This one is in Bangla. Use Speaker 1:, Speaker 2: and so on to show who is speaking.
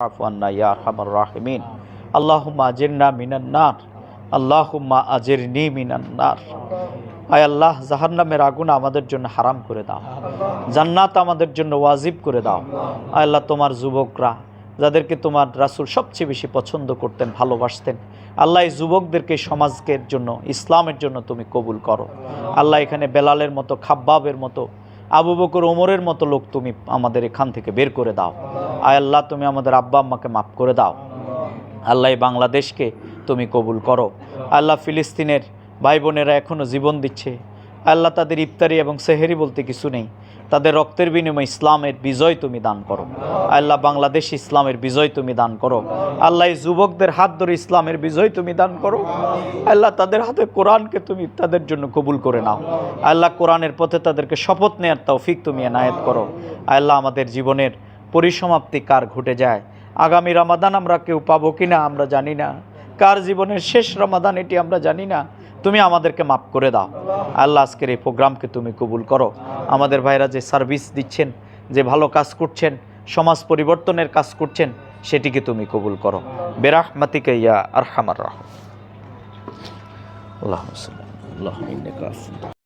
Speaker 1: আফু আন্না ইয়া আরহামার রাহিমিন। আল্লাহুম্মা আজিরনা মিনান নার, আল্লাহুম্মা আজিরনি মিনান নার। আয় আল্লাহ, জাহান্নামের আগুন আমাদের জন্য হারাম করে দাও, জান্নাত আমাদের জন্য ওয়াজিব করে দাও। আয় আল্লাহ, তোমার যুবকরা যাদেরকে তোমার রাসূল সবচেয়ে বেশি পছন্দ করতেন, ভালোবাসতেন, আল্লাহ এই যুবকদেরকে সমাজের জন্য, ইসলামের জন্য তুমি কবুল করো। আল্লাহ, এখানে বেলালের মতো, খাব্বাবের মতো, আবু বকর, ওমরের মতো লোক তুমি আমাদের এখান থেকে বের করে দাও। আয় আল্লাহ, তুমি আমাদের আব্বা আম্মাকে মাফ করে দাও। আল্লাহ, এই বাংলাদেশকে তুমি কবুল করো। আল্লাহ, ফিলিস্তিনের ভাই বোনেরা এখনও জীবন দিচ্ছে। আল্লাহ, তাদের ইফতারি এবং সেহেরি বলতে কিছু নেই, তাদের রক্তের বিনিময়ে ইসলামের বিজয় তুমি দান করো। আল্লাহ, বাংলাদেশ ইসলামের বিজয় তুমি দান করো। আল্লাহ, এই যুবকদের হাত ধরে ইসলামের বিজয় তুমি দান করো। আল্লাহ, তাদের হাতে কোরআনকে তুমি তাদের জন্য কবুল করে নাও। আল্লাহ, কোরআনের পথে তাদেরকে শপথ নেয়ার তৌফিক তুমি এনায়েত করো। আল্লাহ, আমাদের জীবনের পরিসমাপ্তি কার ঘটে যায়, আগামী রমাদান আমরা কেউ পাবো কিনা আমরা জানি না, কার জীবনের শেষ রমাদান এটি আমরা জানি না। তুমি আমাদেরকে মাফ করে দাও। আল্লাহ, আজকের এই প্রোগ্রামকে তুমি কবুল করো। আমাদের ভাইরা যে সার্ভিস দিচ্ছেন, যে ভালো কাজ করছেন, সমাজ পরিবর্তনের কাজ করছেন, সেটিকে তুমি কবুল করো। বিরাহমাতিকা ইয়া আরহামার রাহিম। আল্লাহুম্মা সাল্লি আল্লাহুম্মা ইন্নাকা আফু।